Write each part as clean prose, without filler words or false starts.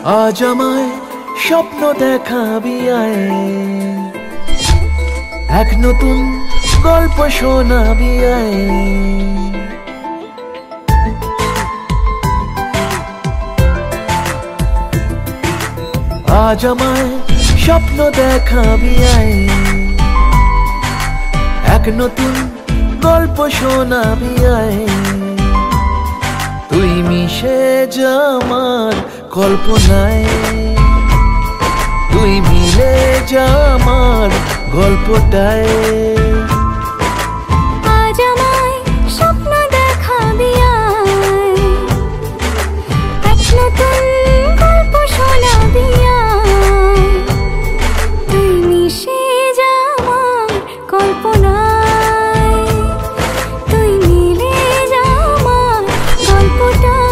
আজ আমায় স্বপ্ন দেখাবি আয়, এক নতুন গল্প শোনাবি আয়। আজ আমায় স্বপ্ন দেখাবি আয়, এক নতুন গল্প শোনাবি আয়। তুই মিশে যা আমার কল্পনায়, তুই মিলে যা আমার গল্পটায়। আজ আমায় স্বপ্ন দেখাবি আয়, এক নতুন গল্প শোনাবি আয়। তুই মিশে যা আমার কল্পনায়, তুই মিলে যা আমার গল্পটায়।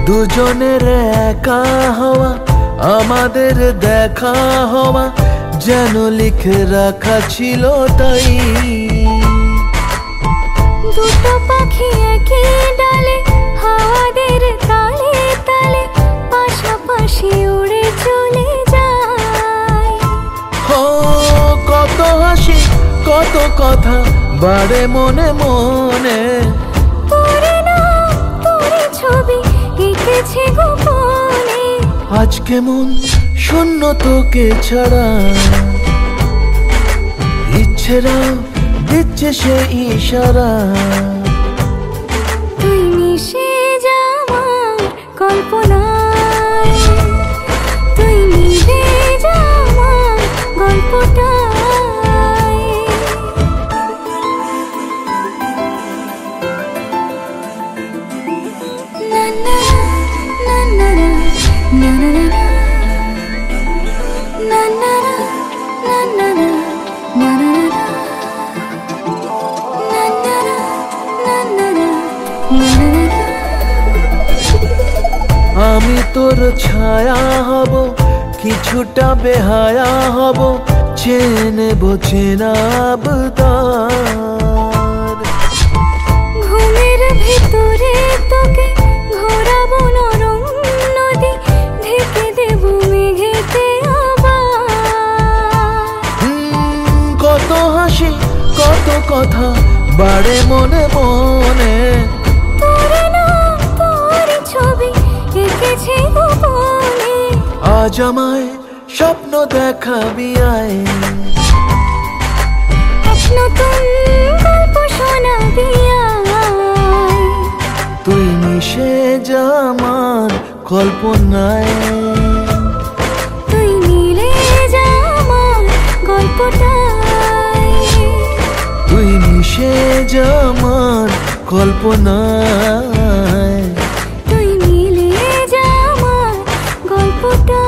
দুজনের একা হওয়া, আমাদের দেখা হওয়া যেন লিখে রাখা ছিল তাই। দুটো পাখি একই ডালে, হাওয়াদের তালে তালে পাশাপাশি উড়ে চলে যায়। ও কত হাসি কত কথা বাড়ে মনে মনে, তোরে নাম তোরে ছবি এঁকেছে গোপনে। আজ কেমন শূন্য তোকে ছাড়া, ইচ্ছেরা দিচ্ছে সে ইশারা। তুই মিশে যা আমার কল্পনায়, তুই মিলে যা আমার গল্পটায়। না না না না না না না না না না না না না না আমি তোর ছায়া হব, কিছুটা বেহায়া হব, চেনেব চেনাবতার। ঘুমের ভিতরে তোকে ঘোরাবো নরম নদী, ঢেকে দেব মেঘেতে আবার। কত হাসি কত কথা বাড়ে মনে মনে, তোরে নাম তোরে ছবি এঁকেছে গোপনে। আজ আমায় স্বপ্ন দেখাবি আয়, এক নতুন গল্প শোনাবি আয়। তুই মিশে যা আমার কল্পনায়, তুই মিলে যা আমার গল্পটায়। তুই মিশে যা আমার কল্পনায়, তুই মিলে যা আমার গল্পটায়।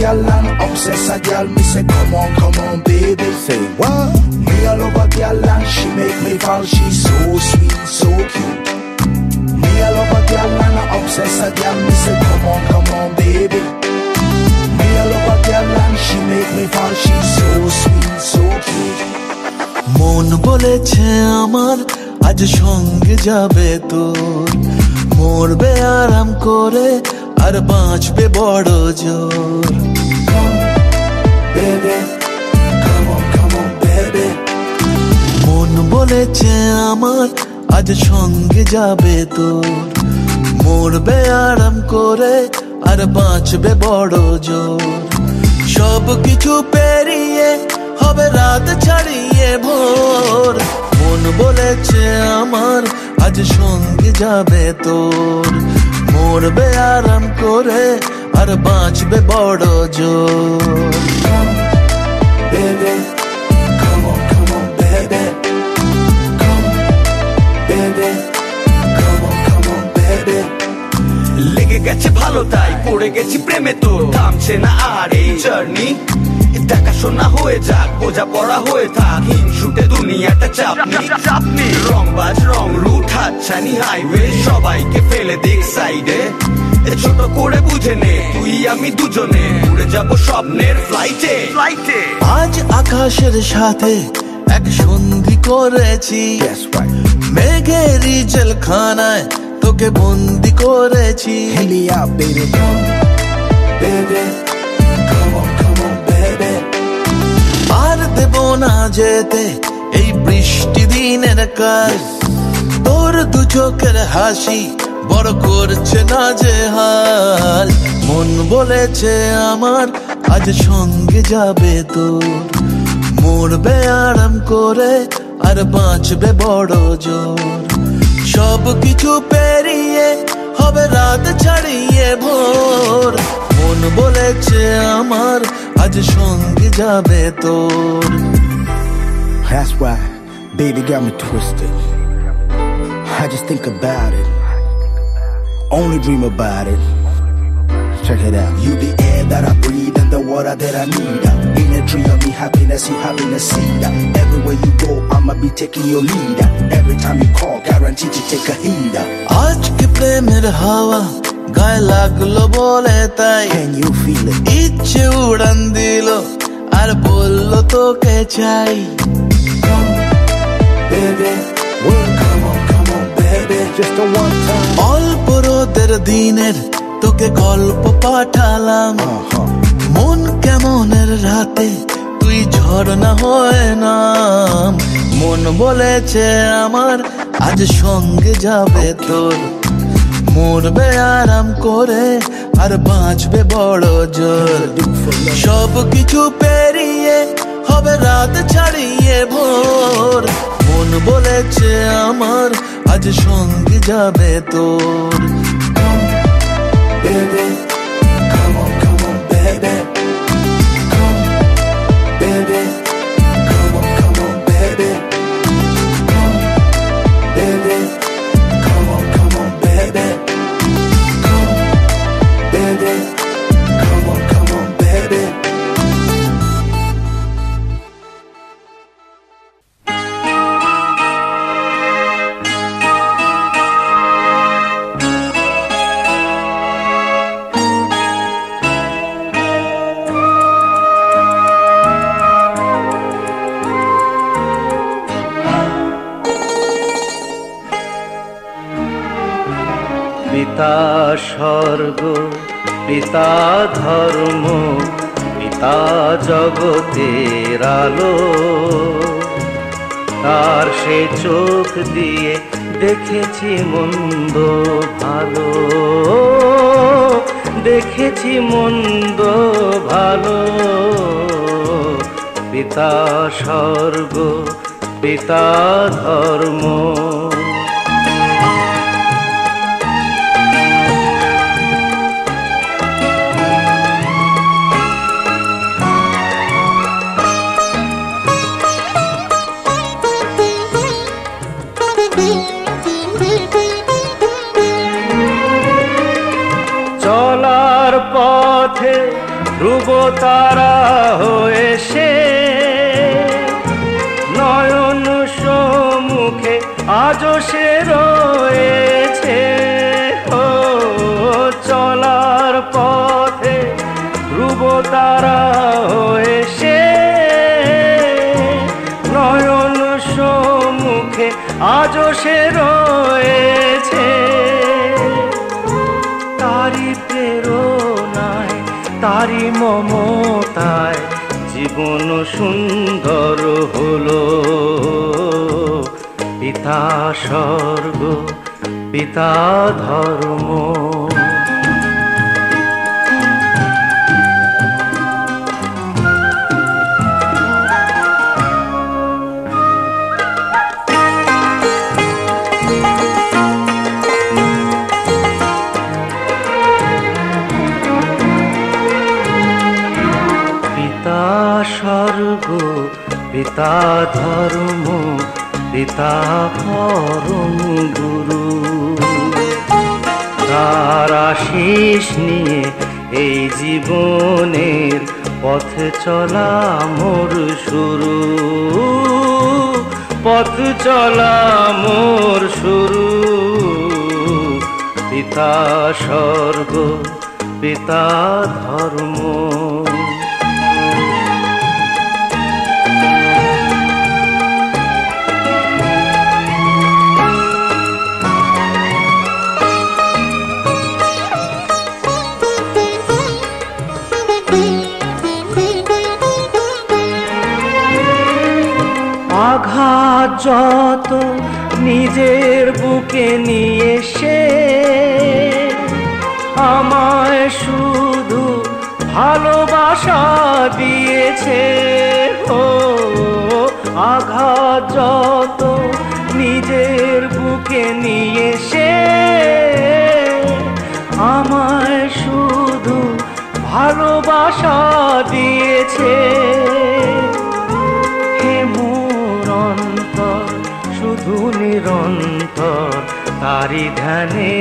girl and obsess a girl. Me say come on baby. Say what? Me I love a girl and she make me fall. She's so sweet, so cute. Me I love a girl and I obsess a girl. Me say come on baby. Me I love a girl and she make me fall. She's so sweet, so cute. মন বলেছে আমার আজ সঙ্গে যাবে তোর, মরবে আরাম করে আর বাঁচবে বড় জোর। মন বলেছে আমার আজ সঙ্গে যাবে তোর, মরবে আরাম করে আর বাঁচবে বড় জোর। সব কিছু পেরিয়ে হবে রাত ছাড়িয়ে ভোর। মন বলেছে আমার আজ সঙ্গে যাবে তোর, মরবে আরাম করে আর বাঁচবে বড় জোর। লেগে গেছে ভালো তাই পড়ে গেছি প্রেমে, তো থামছে না আর এই জার্নি। দেখাশোনা হয়ে যাক, বোঝা পড়া হয়ে থাক, হিংসুটে দুনিয়াটা চাপনি। রংবাজ রং রুট হাতছানি হাইওয়ে, সবাইকে ফেলে দিক সাইডে। ছোট করে বুঝে নে তুই আমি দুজনে উড়ে যাবো স্বপ্নের ফ্লাইটে। আজ আকাশের সাথে এক সন্ধি করেছি, মেঘেরই জেলখানায় তোকে বন্দি করেছি। আর দেব না যেতে এই বৃষ্টি দিনের কাল, তোর দু চোখের হাসি বড় করছে না যে হাল। মন বলেছে আমার আজ সঙ্গে যাবে তোর, মরবে আরাম করে আর বাঁচবে বড় জোর। সব কিছু পেরিয়ে হবে রাত ছাড়িয়ে ভোর। মন বলেছে আমার আজ সঙ্গে যাবে তোর। That's why baby got me twisted. I just think about it, only dream about it. Check it out. You the air that I breathe and the water that I need. In a tree of me happiness, you having a seed. Everywhere you go, I'ma be taking your lead. Every time you call, guaranteed to take a heed. আজকে প্রেমের হাওয়া গায়ে লাগলো বলে তাই, Can you feel it? ইচ্ছে উড়ান দিল আর বললো তোকে চাই। Baby, come on, baby, just a one time. অল্প রোদের দিনের তোকে গল্প পাঠালাম, মন কেমনের রাতে তুই ঝর্ণা হয়ে নাম। মন বলেছে আমার আজ সঙ্গে যাবে তোর, মরবে আরাম করে আর বাঁচবে বড় জোর। সব কিছু পেরিয়ে হবে রাত ছাড়িয়ে ভোর। মন বলেছে আমার আজ সঙ্গে যাবে তোর। Baby, come on, baby. Come, baby. Come on, baby. Come, baby. Come on, baby. Come, baby. Come on, baby. পিতা স্বর্গ, পিতা ধর্ম, পিতা জগতের আলো, তার সে চোখ দিয়ে দেখেছি মন্দ ভালো, দেখেছি মন্দ ভালো। পিতা স্বর্গ, পিতা ধর্ম। ধ্রুব তারা হয়ে সে নয়ন সম্মুখে আজও সে রয়েছে। ও চলার পথে ধ্রুব তারা হয়ে সে নয়ন সম্মুখে আজও সে রয়েছে। তারি প্রেরণায় তারি মমতায় জীবন সুন্দর হলো। পিতা স্বর্গ পিতা ধর্ম। পিতা স্বর্গ পিতা ধর্ম পিতা পরম গুরু। তার আশিস নিয়ে এই জীবনের পথ চলা মোর শুরু। পথ চলা মোর শুরু। পিতা স্বর্গ পিতা ধর্ম। আঘাত যত নিজের বুকে নিয়ে সে আমায় শুধু ভালোবাসা দিয়েছে। ও আঘাত যত নিজের বুকে নিয়ে সে আমায় শুধু ভালোবাসা দিয়েছে। শুধু নিরন্তর তারি ধ্যানে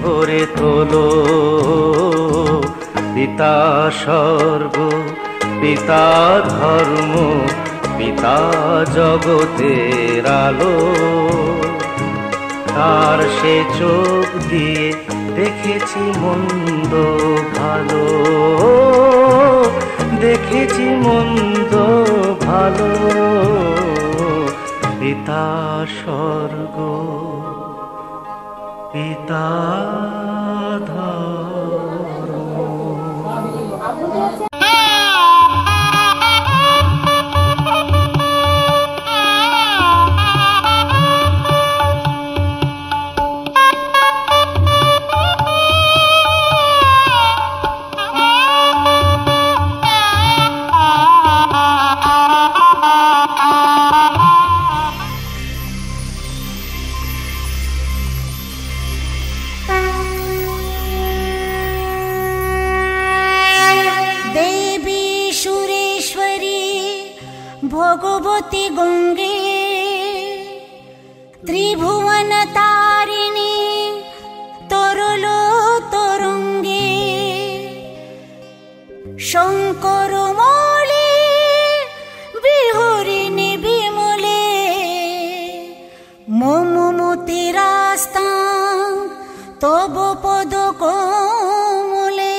ভরে তোলো। পিতা স্বর্গ পিতা ধর্ম পিতা জগতের আলো। তার সে চোখ দিয়ে দেখেছি মন্দ ভালো। দেখেছি মন্দ ভালো। পিতা স্বর্গ পিতা ধর্ম। ভগবতী গঙ্গে ত্রিভুবন তারিণী তরল তরঙ্গে শঙ্কর মৌলি বিহরিণী বিমলে মমমতি রাস্তা তব পদ কোমলে।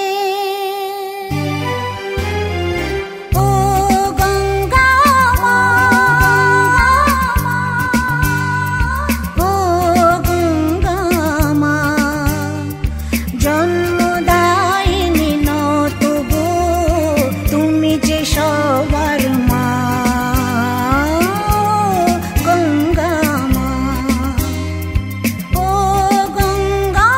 গঙ্গা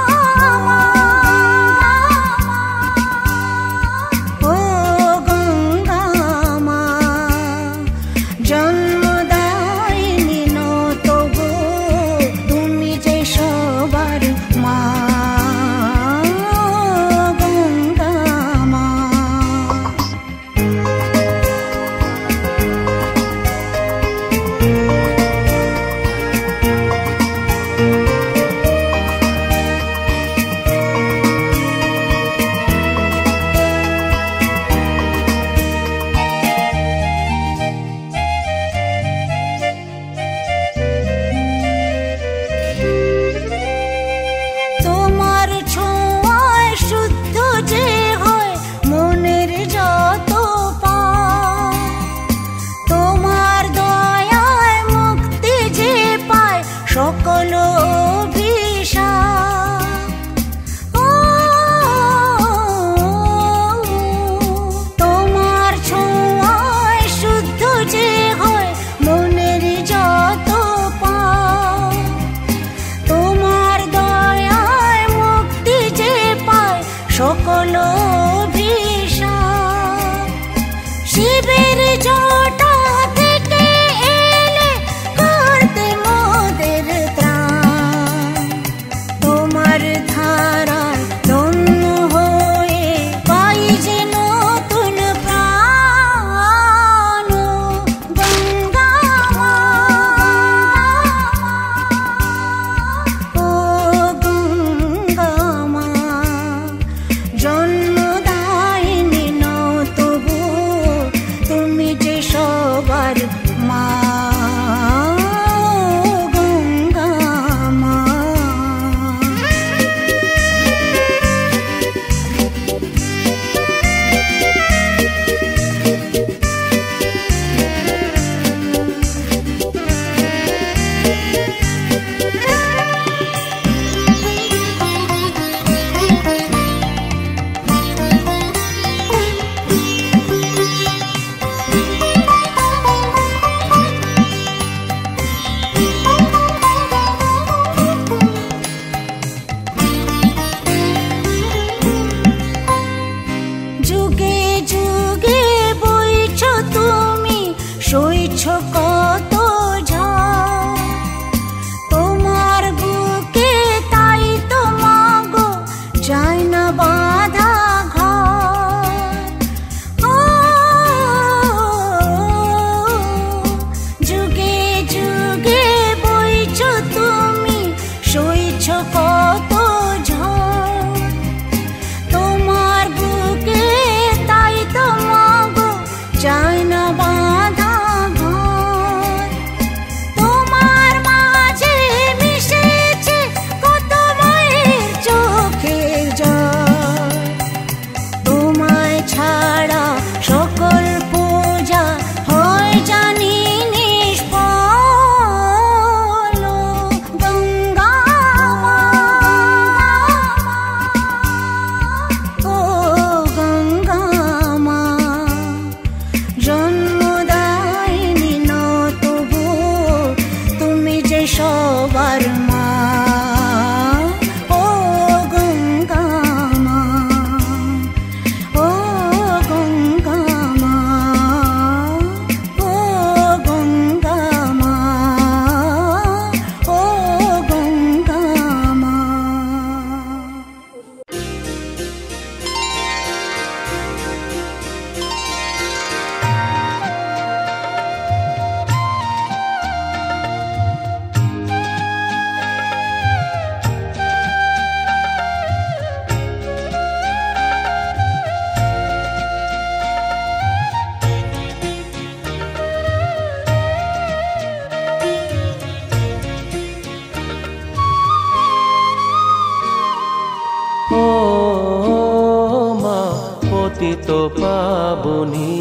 পতিত পাবনী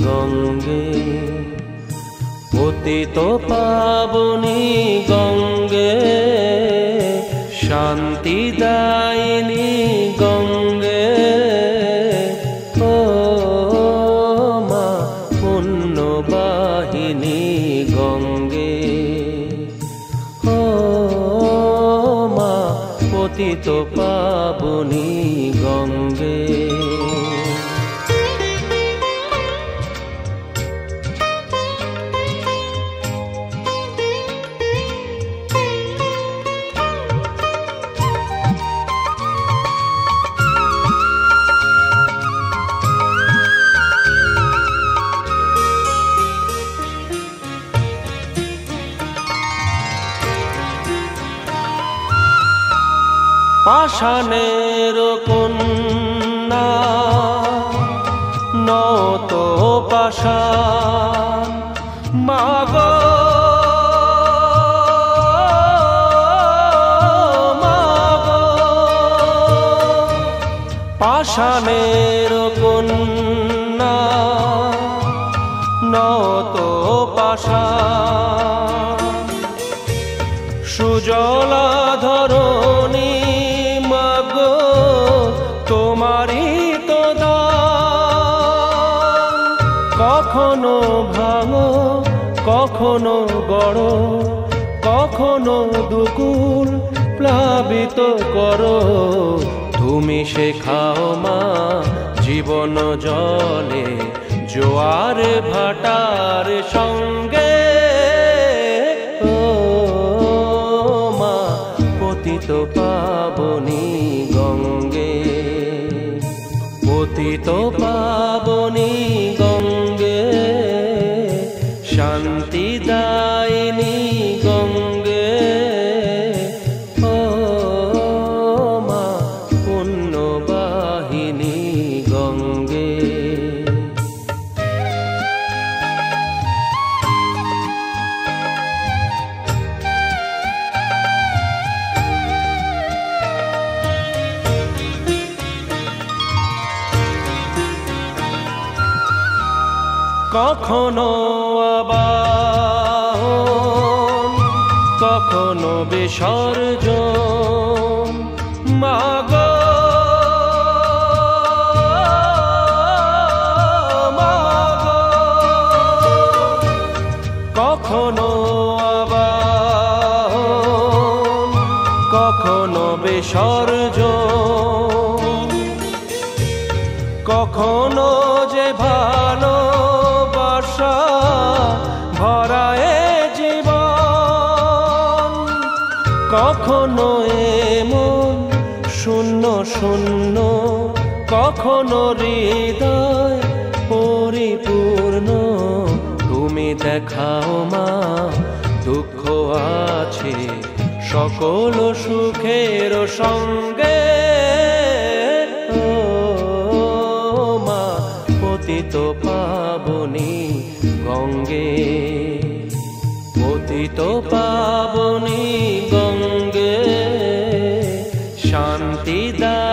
গঙ্গে, পতিত পাবনী গঙ্গে, শান্তিদায়িনী গঙ্গে, ও মা পুণ্যবাহিনী গঙ্গে, ও মা পতিত পাবনী গঙ্গে। পাষাণের কন্যা নত পাষাণ, মাগো মাগো, পাষাণের কন্যা নত পাষাণ, সুজলা ধরণী তোমারই তো দান, কখনো ভাঙো কখনো গড়ো, কখনো দুকুল প্লাবিত করো, তুমি শেখাও মা জীবন জলে জোয়ার ভাটার সঙ্গে, ও মা পতিত পাবনী গঙ্গে, পতিত পাবনী গঙ্গে, শান্তিদায়িনী গঙ্গে, ও মা পুণ্যবাহিনী গঙ্গে। কখনো আবাহন কখনো বিসর্জন, মাগো মাগো, কখনো আবাহন কখনো বিসর্জন, কখনো যে ভালোবাসা ভরায় জীবন, কখনো এমন শূন্য শূন্য, কখনো হৃদয় পরিপূর্ণ, তুমি দেখাও মা দুঃখ আছে সকল সুখের সঙ্গে, ও মা পতিত পাবনী গঙ্গে, পতিত পাবনী গঙ্গে, শান্তিদায়িনী